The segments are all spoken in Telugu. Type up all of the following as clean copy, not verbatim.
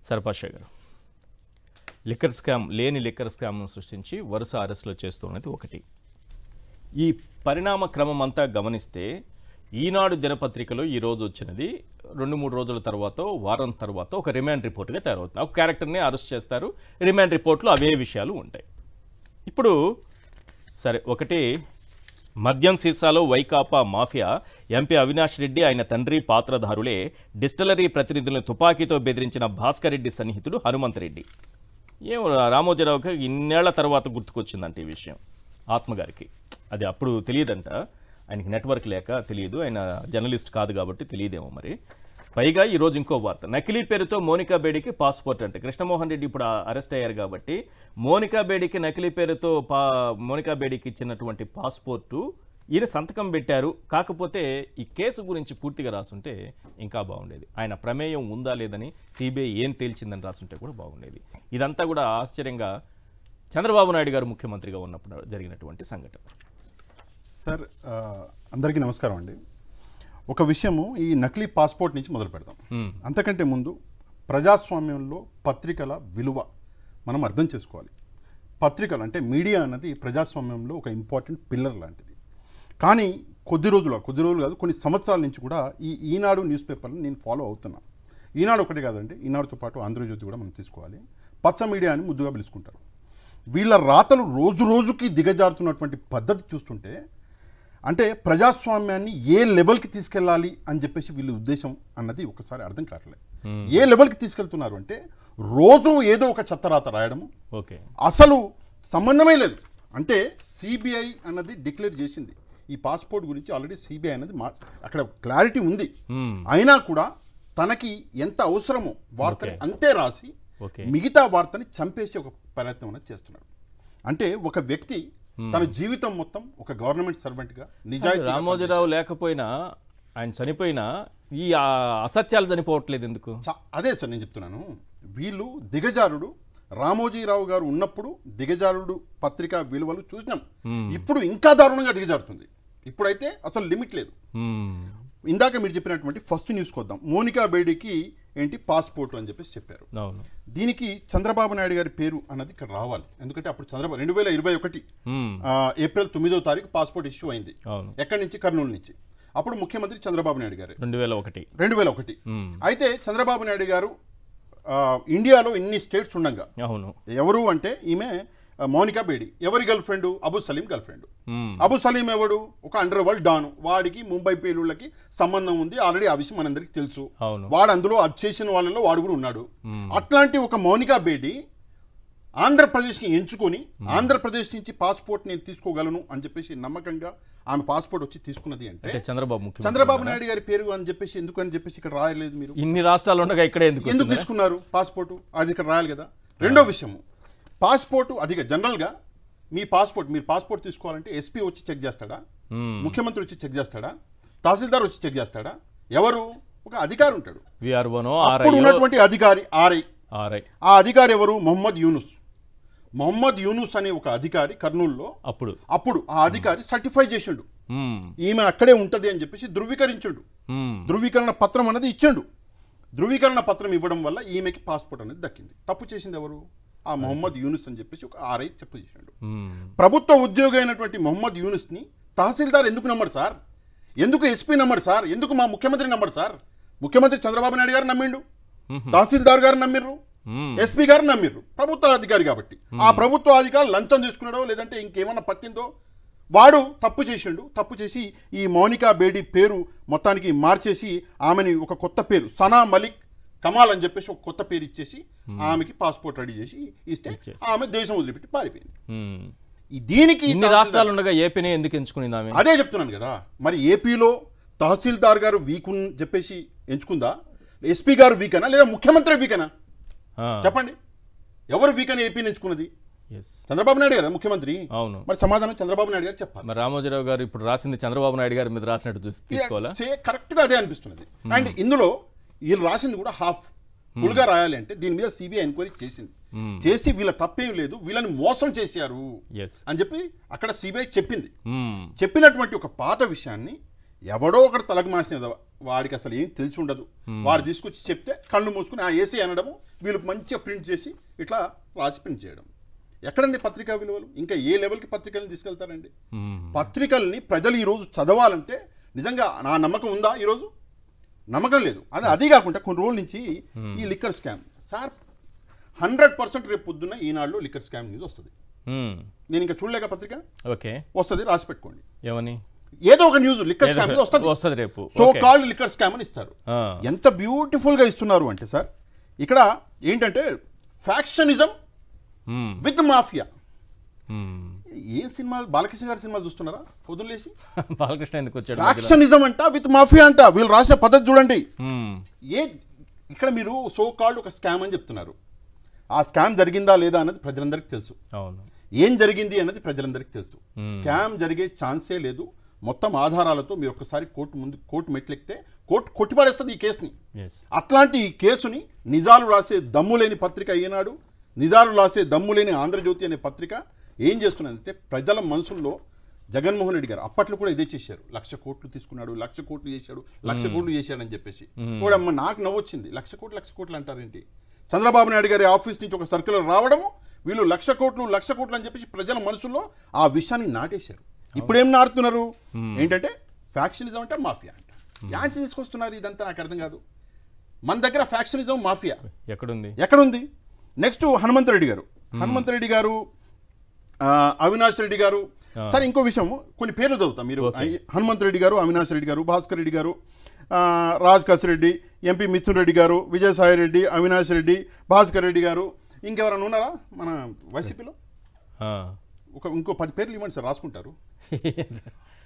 సర్పాషా గారు, లిక్కర్ స్కామ్ లేని లిక్కర్ స్కామ్ను సృష్టించి వరుస అరెస్టులు చేస్తున్నది ఒకటి. ఈ పరిణామ క్రమం అంతా గమనిస్తే ఈనాడు దినపత్రికలో ఈరోజు వచ్చినది 2-3 రోజుల తర్వాత, వారం తర్వాత ఒక రిమాండ్ రిపోర్ట్గా తయారవుతుంది. ఒక క్యారెక్టర్ని అరెస్ట్ చేస్తారు, రిమాండ్ రిపోర్ట్లో అవే విషయాలు ఉంటాయి. ఇప్పుడు సరే, ఒకటి మద్యం సీసాలో వైకాపా మాఫియా, ఎంపీ అవినాష్ రెడ్డి ఆయన తండ్రి పాత్రధారులే. డిస్టిలరీ ప్రతినిధులను తుపాకీతో బెదిరించిన భాస్కర్ రెడ్డి సన్నిహితుడు హనుమంత్ రెడ్డి. ఏం రామోజీరావుకి ఇన్నేళ్ల తర్వాత గుర్తుకొచ్చిందంట ఈ విషయం ఆత్మగారికి. అది అప్పుడు తెలియదంట, ఆయనకి నెట్వర్క్ లేక తెలియదు, ఆయన జర్నలిస్ట్ కాదు కాబట్టి తెలియదేమో మరి. పైగా ఈరోజు ఇంకో వార్త, నకిలీ పేరుతో మోనికా బేడికి పాస్పోర్ట్ అంటే. కృష్ణమోహన్ రెడ్డి ఇప్పుడు అరెస్ట్ అయ్యారు కాబట్టి మోనికా బేడికి నకిలీ పేరుతో మోనికా బేడికి ఇచ్చినటువంటి పాస్పోర్టు ఈయన సంతకం పెట్టారు. కాకపోతే ఈ కేసు గురించి పూర్తిగా రాసుంటే ఇంకా బాగుండేది. ఆయన ప్రమేయం ఉందా లేదని సిబిఐ ఏం తేల్చిందని రాసుంటే కూడా బాగుండేది. ఇదంతా కూడా ఆశ్చర్యంగా చంద్రబాబు నాయుడు గారు ముఖ్యమంత్రిగా ఉన్నప్పుడు జరిగినటువంటి సంఘటన. సార్, అందరికీ నమస్కారం అండి. ఒక విషయము, ఈ నకిలీ పాస్పోర్ట్ నుంచి మొదలు పెడదాం. అంతకంటే ముందు ప్రజాస్వామ్యంలో పత్రికల విలువ మనం అర్థం చేసుకోవాలి. పత్రికలు అంటే మీడియా అన్నది ప్రజాస్వామ్యంలో ఒక ఇంపార్టెంట్ పిల్లర్ లాంటిది. కానీ కొద్ది రోజులు కాదు, కొన్ని సంవత్సరాల నుంచి కూడా ఈ ఈనాడు న్యూస్ పేపర్ని నేను ఫాలో అవుతున్నాను. ఈనాడు ఒకటి కాదండి, ఈనాడుతో పాటు ఆంధ్రజ్యోతి కూడా మనం తీసుకోవాలి. పచ్చ మీడియా అని ముద్దుగా పిలుచుకుంటారు. వీళ్ళ రాతలు రోజు రోజుకి దిగజారుతున్నటువంటి పద్ధతి చూస్తుంటే, అంటే ప్రజాస్వామ్యాన్ని ఏ లెవెల్కి తీసుకెళ్ళాలి అని చెప్పేసి వీళ్ళ ఉద్దేశం అన్నది ఒకసారి అర్థం కావట్లేదు. ఏ లెవెల్కి తీసుకెళ్తున్నారు అంటే, రోజు ఏదో ఒక చెత్తరాత రాయడము, అసలు సంబంధమే లేదు. అంటే సిబిఐ అన్నది డిక్లేర్ చేసింది ఈ పాస్పోర్ట్ గురించి, ఆల్రెడీ సిబిఐ అన్నది అక్కడ క్లారిటీ ఉంది. అయినా కూడా తనకి ఎంత అవసరమో వార్తని అంతే రాసి మిగతా వార్తని చంపేసి ఒక ప్రయత్నం అనేది చేస్తున్నాడు. అంటే ఒక వ్యక్తి తన జీవితం మొత్తం ఒక గవర్నమెంట్ సర్వెంట్గా నిజాయితీ. రామోజీరావు లేకపోయినా, ఆయన చనిపోయినా ఈ అసత్యాలు చనిపోవట్లేదు ఎందుకు? అదే సార్ నేను చెప్తున్నాను. వీళ్ళు దిగజారుడు రామోజీరావు గారు ఉన్నప్పుడు దిగజారుడు పత్రికా విలువలు చూసినాం. ఇప్పుడు ఇంకా దారుణంగా దిగజారుతుంది. ఇప్పుడైతే అసలు లిమిట్ లేదు. ఇందాక మీరు చెప్పినటువంటి ఫస్ట్ న్యూస్కి వద్దాం. మోనికా బేడికి ఏంటి పాస్పోర్ట్ అని చెప్పేసి చెప్పారు. దీనికి చంద్రబాబు నాయుడు గారి పేరు అన్నది ఇక్కడ రావాలి. ఎందుకంటే అప్పుడు 2021 ఏప్రిల్ 9వ తారీఖు పాస్పోర్ట్ ఇష్యూ అయింది. ఎక్కడి నుంచి? కర్నూలు నుంచి. అప్పుడు ముఖ్యమంత్రి చంద్రబాబు నాయుడు గారు 2001. అయితే చంద్రబాబు నాయుడు గారు ఇండియాలో ఇన్ని స్టేట్స్ ఉండగా, ఎవరు అంటే ఈమె మోనికా బేడి ఎవరి girlfriend? Abu Salem girlfriend. Abu Salem ఎవడు? ఒక అండర్ వరల్డ్ డాను. వాడికి ముంబై పేలుళ్ళకి సంబంధం ఉంది ఆల్రెడీ, ఆ విషయం మనందరికి తెలుసు. వాడు అందులో అది చేసిన వాళ్ళలో వాడు కూడా ఉన్నాడు. అట్లాంటి ఒక మోనికా బేడి ఆంధ్రప్రదేశ్ని ఎంచుకొని ఆంధ్రప్రదేశ్ నుంచి పాస్పోర్ట్ నేను తీసుకోగలను అని చెప్పేసి నమ్మకంగా ఆమె పాస్పోర్ట్ వచ్చి తీసుకున్నది అంటే చంద్రబాబు నాయుడు గారి పేరు అని చెప్పేసి ఎందుకు అని చెప్పేసి ఇక్కడ రాయలేదు. మీరు ఇన్ని రాష్ట్రాలు ఉండగా ఇక్కడ ఎందుకు తీసుకున్నారు పాస్పోర్ట్? అది ఇక్కడ రాయాలి కదా. రెండో విషయము, పాస్పోర్ట్ అది జనరల్గా మీరు పాస్పోర్ట్ తీసుకోవాలంటే ఎస్పీ వచ్చి చెక్ చేస్తాడా? ముఖ్యమంత్రి వచ్చి చెక్ చేస్తాడా? తహసీల్దార్ వచ్చి చెక్ చేస్తాడా? ఎవరు? ఒక అధికారి ఉంటాడు. అప్పుడు ఉన్నటువంటి అధికారి ఆర్ఐ. ఆ అధికారి ఎవరు? మొహమ్మద్ యూనుస్ అనే ఒక అధికారి కర్నూలులో అప్పుడు ఆ అధికారి సర్టిఫై చేసిండు, ఈమె అక్కడే ఉంటది అని చెప్పేసి ధృవీకరించండు. ధృవీకరణ పత్రం అనేది ఇచ్చిండు. ధృవీకరణ పత్రం ఇవ్వడం వల్ల ఈమెకి పాస్పోర్ట్ అనేది దక్కింది. తప్పు చేసింది ఎవరు? ఆ మొహమ్మద్ యూనుస్ అని చెప్పేసి ఒక ఆర్ఐ చెప్పు చేశాడు. ప్రభుత్వ ఉద్యోగి అయినటువంటి మొహమ్మద్ యూనుస్ని తహసీల్దార్ ఎందుకు నమ్మడు సార్? ఎందుకు ఎస్పీ నమ్మడు సార్? ఎందుకు మా ముఖ్యమంత్రి నమ్మడు సార్? ముఖ్యమంత్రి చంద్రబాబు నాయుడు గారు నమ్మిండు, తహసీల్దార్ గారు నమ్మిర్రు, ఎస్పీ గారు నమ్మిర్రు. ప్రభుత్వ అధికారి కాబట్టి ఆ ప్రభుత్వ అధికారి లంచం తీసుకున్నాడో లేదంటే ఇంకేమన్నా పట్టిందో వాడు తప్పు చేసిండు. తప్పు చేసి ఈ మోనికా బేడి పేరు మొత్తానికి మార్చేసి ఆమెని ఒక కొత్త పేరు సనా మలిక్ కమాల్ అని చెప్పేసి ఒక కొత్త పేరు ఇచ్చేసి ఆమెకి పాస్పోర్ట్ రెడీ చేసి ఇస్తే ఆమె దేశం వదిలిపెట్టి పారిపోయింది. దీనికి ఇన్ని రాష్ట్రాలు ఉండగా ఏపీని ఎందుకు ఎంచుకునింది ఆమె? అదే చెప్తున్నాను కదా. మరి ఏపీలో తహసీల్దార్ గారు వీక్ చెప్పేసి ఎంచుకుందా? ఎస్పీ గారు వీకనా లేదా ముఖ్యమంత్రి వీకనా? చెప్పండి, ఎవరు వీకని ఏపీని ఎంచుకున్నది? చంద్రబాబు నాయుడు గారు ముఖ్యమంత్రి. అవును, మరి సమాధానం చంద్రబాబు నాయుడు గారు చెప్పాలి. మరి రామోజీరావు గారు ఇప్పుడు రాసింది చంద్రబాబు నాయుడు గారి మీద రాసినట్టు తీసుకోవాలా? కరెక్ట్గా అదే అనిపిస్తున్నది. అండ్ ఇందులో వీళ్ళు రాసింది కూడా హాఫ్ ఫుల్గా రాయాలి. అంటే దీని మీద సిబిఐ ఎంక్వైరీ చేసి వీళ్ళ తప్పేం లేదు, వీళ్ళని మోసం చేశారు అని చెప్పి అక్కడ సిబిఐ చెప్పింది. చెప్పినటువంటి ఒక పాత విషయాన్ని ఎవడో ఒకటి తలకు మాసిన వాడికి అసలు ఏం తెలిసి ఉండదు, వాడు తీసుకొచ్చి చెప్తే కళ్ళు మూసుకుని ఆ ఏసీ అనడము, వీళ్ళు మంచిగా ప్రింట్ చేసి ఇట్లా రాసి ప్రింట్ చేయడం. ఎక్కడండి పత్రికా విలువలు? ఇంకా ఏ లెవెల్కి పత్రికల్ని తీసుకెళ్తారండి? పత్రికల్ని ప్రజలు ఈరోజు చదవాలంటే నిజంగా నా నమ్మకం ఉందా? ఈరోజు నమ్మకం లేదు. అది కాకుండా కొన్ని రోజుల నుంచి ఈ లిక్కర్ స్కామ్ సార్ 100% రేపు పొద్దున్న ఈనాడులో లిక్కర్ స్కామ్ న్యూస్ వస్తుంది. నేను ఇంకా చూడలేక పత్రిక వస్తుంది, రాసి పెట్టుకోండి. ఏమని? ఏదో ఒక న్యూస్ లిక్కర్ స్కామ్ వస్తుంది రేపు. సో కాల్డ్ లిక్కర్ స్కామ్ అని ఇస్తారు. ఎంత బ్యూటిఫుల్ గా ఇస్తున్నారు అంటే సార్, ఇక్కడ ఏంటంటే ఫ్యాక్షనిజం విత్ మాఫియా. ఏ సినిమాలు, బాలకృష్ణ గారి సినిమాలు చూస్తున్నారా పొద్దున్నేసి? బాలకృష్ణ ఎందుకు వచ్చాడు? ఫ్యాక్షనిజం అంట, విత్ మాఫియా అంట. వీళ్ళు రాసిన పద్ధతి చూడండి. ఇక్కడ మీరు సో కాల్డ్ ఒక స్కామ్ అని చెప్తున్నారు. ఆ స్కామ్ జరిగిందా లేదా అన్నది ప్రజలందరికీ తెలుసు. ఏం జరిగింది అన్నది ప్రజలందరికీ తెలుసు. స్కామ్ జరిగే ఛాన్సే లేదు. మొత్తం ఆధారాలతో మీరు ఒక్కసారి కోర్టు మెట్లెక్కితే కోర్టు కొట్టిపడేస్తుంది ఈ కేసుని. అట్లాంటి ఈ కేసుని నిజాలు రాసే దమ్ము లేని పత్రిక ఈనాడు, నిజాలు రాసే దమ్ము లేని ఆంధ్రజ్యోతి అనే పత్రిక ఏం చేస్తున్నదంటే ప్రజల మనసుల్లో జగన్మోహన్ రెడ్డి గారు అప్పట్లో కూడా ఇదే చేశారు. 1,00,000 కోట్లు తీసుకున్నాడు, 1,00,000 కోట్లు చేశాడు, 1,00,000 కోట్లు చేశాడని చెప్పేసి కూడా నాకు నవ్వొచ్చింది. 1,00,000 కోట్లు అంటారేంటి? చంద్రబాబు నాయుడు గారి ఆఫీస్ నుంచి ఒక సర్క్యులర్ రావడము, వీళ్ళు 1,00,000 కోట్లు అని చెప్పేసి ప్రజల మనసులో ఆ విషయాన్ని నాటేశారు. ఇప్పుడు ఏం నాటుతున్నారు ఏంటంటే ఫ్యాక్షనిజం అంటే మాఫియా అంట. యాంచి తీసుకొస్తున్నారు ఇదంతా నాకు అర్థం కాదు. మన దగ్గర ఫ్యాక్షనిజం మాఫియా ఎక్కడుంది? నెక్స్ట్ హనుమంతరెడ్డి గారు, అవినాష్ రెడ్డి గారు. సరే ఇంకో విషయం, కొన్ని పేర్లు చదువుతాం మీరు. హనుమంతరెడ్డి గారు, అవినాష్ రెడ్డి గారు, భాస్కర్ రెడ్డి గారు, రాజ్ కసిరెడ్డి, ఎంపీ మిథున్ రెడ్డి గారు, విజయసాయి రెడ్డి, అవినాష్ రెడ్డి, భాస్కర్ రెడ్డి గారు. ఇంకెవరైనా ఉన్నారా మన వైసీపీలో? ఇంకో 10 పేర్లు ఇవ్వండి సార్, రాసుకుంటారు.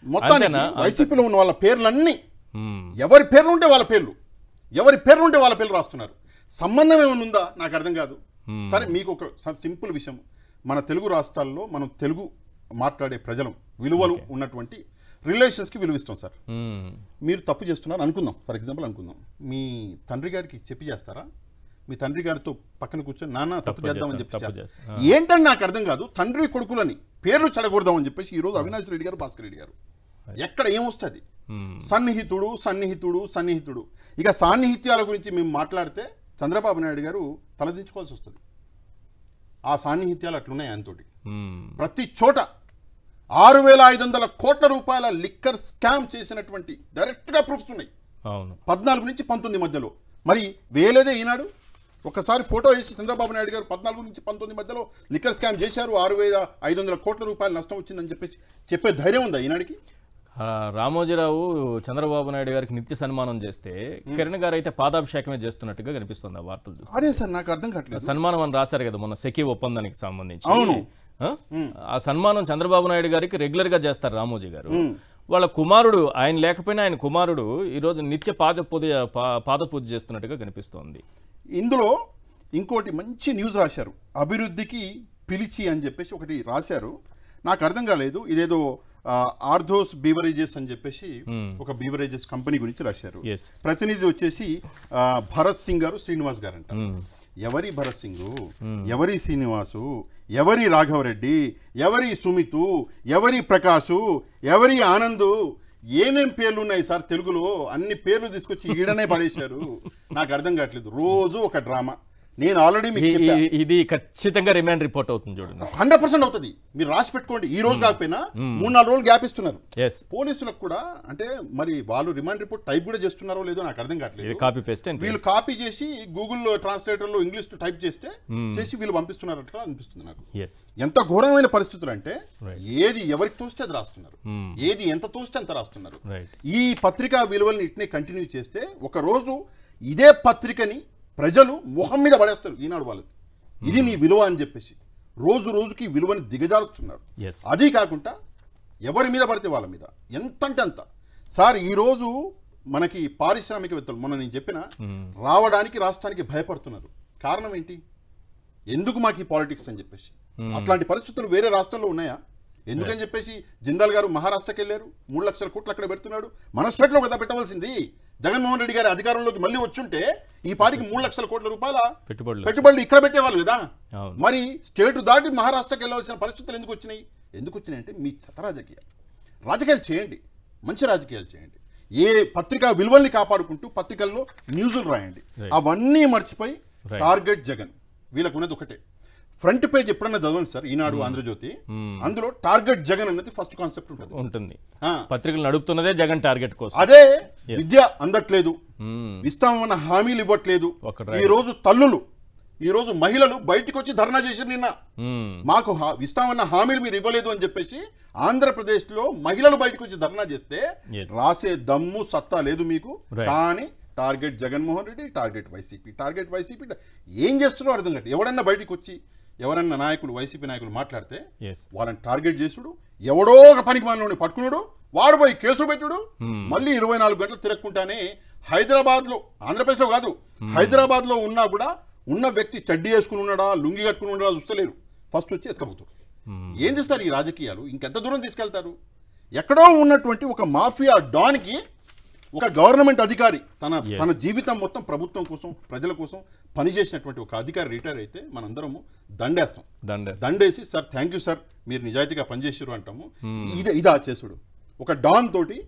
మొత్తానికి వైసీపీలో ఉన్న వాళ్ళ పేర్లన్నీ ఎవరి పేర్లు ఉంటే వాళ్ళ పేర్లు రాస్తున్నారు. సంబంధం ఏమైనా ఉందా నాకు అర్థం కాదు. సరే మీకు ఒక సింపుల్ విషయం, మన తెలుగు రాష్ట్రాల్లో మనం తెలుగు మాట్లాడే ప్రజలు విలువలు ఉన్నటువంటి రిలేషన్స్కి విలువిస్తాం సార్. మీరు తప్పు చేస్తున్నారు అనుకుందాం, ఫర్ ఎగ్జాంపుల్ అనుకుందాం, మీ తండ్రి గారికి చెప్పి చేస్తారా? మీ తండ్రి గారితో పక్కన కూర్చొని నాన్న తప్పు చేద్దామని చెప్పి ఏంటని నాకు అర్థం కాదు. తండ్రి కొడుకులని పేర్లు చెడగొడదామని చెప్పేసి ఈరోజు అవినాష్ రెడ్డి గారు, భాస్కర్ రెడ్డి గారు ఎక్కడ ఏమొస్తుంది? సన్నిహితుడు. ఇక సాన్నిహిత్యాల గురించి మేము మాట్లాడితే చంద్రబాబు నాయుడు గారు తలదించుకోవాల్సి వస్తుంది. ఆ సాన్నిహిత్యాలు అట్లున్నాయి ఆయనతోటి. ప్రతి చోట 6,500 కోట్ల రూపాయల లిక్కర్ స్కామ్ చేసినటువంటి డైరెక్ట్గా ప్రూఫ్స్ ఉన్నాయి. 14 నుంచి 19 మధ్యలో. మరి వేలేదే ఈనాడు. ఒకసారి ఫోటో వేసి చంద్రబాబు నాయుడు గారు 14 నుంచి 19 మధ్యలో లిక్కర్ స్కామ్ చేశారు, 6,500 కోట్ల రూపాయలు నష్టం వచ్చిందని చెప్పేసి చెప్పే ధైర్యం ఉందా ఈనాడికి? రామోజీరావు చంద్రబాబు నాయుడు గారికి నిత్య సన్మానం చేస్తే కిరణ్ గారు అయితే పాదాభిషేకమే చేస్తున్నట్టుగా కనిపిస్తుంది ఆ వార్తలు చూస్తే. అదే సార్ నాకు అర్థం కావట్లేదు. సన్మానం అని రాశారు కదా మొన్న సెకీ ఒప్పందానికి సంబంధించి. ఆ సన్మానం చంద్రబాబు నాయుడు గారికి రెగ్యులర్ గా చేస్తారు రామోజీ గారు. వాళ్ళ కుమారుడు, ఆయన లేకపోయినా ఆయన కుమారుడు ఈరోజు నిత్య పాదపూజ చేస్తున్నట్టుగా కనిపిస్తోంది. ఇందులో ఇంకోటి మంచి న్యూస్ రాశారు, అభివృద్ధికి పిలిచి అని చెప్పేసి ఒకటి రాశారు. నాకు అర్థం కాలేదు, ఇదేదో ఆర్థోస్ బీవరేజెస్ అని చెప్పేసి ఒక బీవరేజెస్ కంపెనీ గురించి రాశారు. ప్రతినిధి వచ్చేసి భరత్ సింగ్ గారు, శ్రీనివాస్ గారు అంట. ఎవరి భరత్ సింగ్, ఎవరి శ్రీనివాసు, ఎవరి రాఘవరెడ్డి, ఎవరి సుమితు, ఎవరి ప్రకాశు, ఎవరి ఆనందు, ఏమేం పేర్లు ఉన్నాయి సార్ తెలుగులో? అన్ని పేర్లు తీసుకొచ్చి ఈడనే పడేశారు. నాకు అర్థం కావట్లేదు. రోజు ఒక డ్రామా. నేను ఆల్రెడీ మీకు ఇది ఖచ్చితంగా రిమాండ్ రిపోర్ట్ అవుతుంది చూడండి. 100% అవుతుంది. మీరు రాసి పెట్టుకోండి. ఈ రోజు కాకపోయినా 3-4 రోజులు గ్యాప్ ఇస్తున్నారు పోలీసులకు కూడా. అంటే మరి వాళ్ళు రిమాండ్ రిపోర్ట్ టైప్ కూడా చేస్తున్నారో లేదో నాకు అర్థం కావట్లేదు. కాపీ పేస్ట్ వీళ్ళు కాపీ చేసి గూగుల్లో ట్రాన్స్లేటర్లో ఇంగ్లీష్ టైప్ చేసి వీళ్ళు పంపిస్తున్నారు అట్లా అనిపిస్తుంది నాకు. ఎంత ఘోరమైన పరిస్థితులు అంటే ఏది ఎవరికి తోస్తే అది రాస్తున్నారు, ఏది ఎంత తోస్తే అంత రాస్తున్నారు. ఈ పత్రికా విలువల్ని ఇట్నే కంటిన్యూ చేస్తే ఒక రోజు ఇదే పత్రికని ప్రజలు మొహం మీద పడేస్తారు ఈనాడు వాళ్ళకి. ఇది నీ విలువ అని చెప్పేసి రోజు రోజుకి విలువని దిగజారుస్తున్నారు. అది కాకుండా ఎవరి మీద పడితే వాళ్ళ మీద ఎంతంటే అంత. సార్ ఈరోజు మనకి పారిశ్రామికవేత్తలు మొన్న నేను చెప్పిన రావడానికి రాష్ట్రానికి భయపడుతున్నారు. కారణం ఏంటి? ఎందుకు మాకు ఈ పాలిటిక్స్ అని చెప్పేసి. అట్లాంటి పరిస్థితులు వేరే రాష్ట్రాల్లో ఉన్నాయా? ఎందుకని చెప్పేసి జిందాల్ గారు మహారాష్ట్రకి వెళ్ళారు, 3 లక్షల కోట్లు అక్కడ పెడుతున్నాడు. మన స్టేట్లో కదా పెట్టవలసింది. జగన్మోహన్ రెడ్డి గారి అధికారంలోకి మళ్ళీ వచ్చుంటే ఈ పాటికి 3 లక్షల కోట్ల రూపాయల పెట్టుబడులు ఇక్కడ పెట్టేవాళ్ళు కదా. మరి స్టేట్ దాటి మహారాష్ట్రకి వెళ్ళవలసిన పరిస్థితులు ఎందుకు వచ్చినాయి అంటే మీ రాజకీయాలు చేయండి, మంచి రాజకీయాలు చేయండి. ఏ పత్రికా విలువల్ని కాపాడుకుంటూ పత్రికల్లో న్యూస్లు రాయండి. అవన్నీ మర్చిపోయి టార్గెట్ జగన్. వీళ్ళకు ఉన్నది ఒకటే. ఫ్రంట్ పేజ్ ఎప్పుడన్నా చదవండి సార్, ఈనాడు, ఆంధ్రజ్యోతి, అందులో టార్గెట్ జగన్ అనేది ఫస్ట్ కాన్సెప్ట్ ఉంటుంది. పత్రికలు నడుపుతున్నదే జగన్ టార్గెట్ కోసం. అదే విద్య అందట్లేదు, ఇస్తామన్న హామీలు ఇవ్వట్లేదు. ఈ రోజు తల్లులు, ఈ రోజు మహిళలు బయటికి వచ్చి ధర్నా చేశారు. నిన్న మాకు ఇస్తామన్న హామీలు మీరు ఇవ్వలేదు అని చెప్పేసి ఆంధ్రప్రదేశ్ లో మహిళలు బయటకు వచ్చి ధర్నా చేస్తే రాసే దమ్ము సత్తా లేదు మీకు. కానీ target Jaganmohan Reddy, target YCP ఏం చేస్తున్నారో అర్థం కాదు. ఎవడన్నా బయటకు వచ్చి ఎవరన్నా నాయకులు, వైసీపీ నాయకులు మాట్లాడితే వాళ్ళని టార్గెట్ చేసుడు, ఎవడో ఒక పనికి మానవుని పట్టుకున్నాడు, వాడు పోయి కేసులు పెట్టుడు, మళ్ళీ 24 గంటలు తిరగకుండానే హైదరాబాద్ లో, ఆంధ్రప్రదేశ్ లో కాదు, హైదరాబాద్ లో ఉన్నా కూడా ఉన్న వ్యక్తి చడ్డీ వేసుకుని ఉన్నాడా, లుంగి కట్టుకుని ఉన్నాడా చూస్తలేరు, ఫస్ట్ వచ్చి ఎత్తుకపోతారు. ఏం చేస్తారు ఈ రాజకీయాలు? ఇంకెంత దూరం తీసుకెళ్తారు? ఎక్కడో ఉన్నటువంటి ఒక మాఫియా డాన్కి ఒక గవర్నమెంట్ అధికారి తన జీవితం మొత్తం ప్రభుత్వం కోసం, ప్రజల కోసం పనిచేసినటువంటి ఒక అధికారి రిటైర్ అయితే మనందరము దండేస్తాం. దండేసి సార్ థ్యాంక్ యూ సార్, మీరు నిజాయితీగా పనిచేసారు అంటాము. ఇదా చేసుడు. ఒక డాన్ తోటి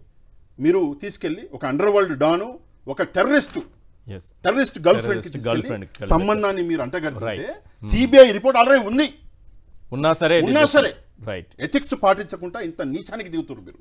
మీరు తీసుకెళ్లి ఒక అండర్ వరల్డ్ డాను, ఒక టెర్రరిస్ట్ గర్ల్ ఫ్రెండ్ సంబంధాన్ని మీరు అంటగడితే సిబిఐ రిపోర్ట్ ఆల్రెడీ ఉన్నా సరే ఎథిక్స్ పాటించకుండా ఇంత నీచానికి దిగుతారు మీరు.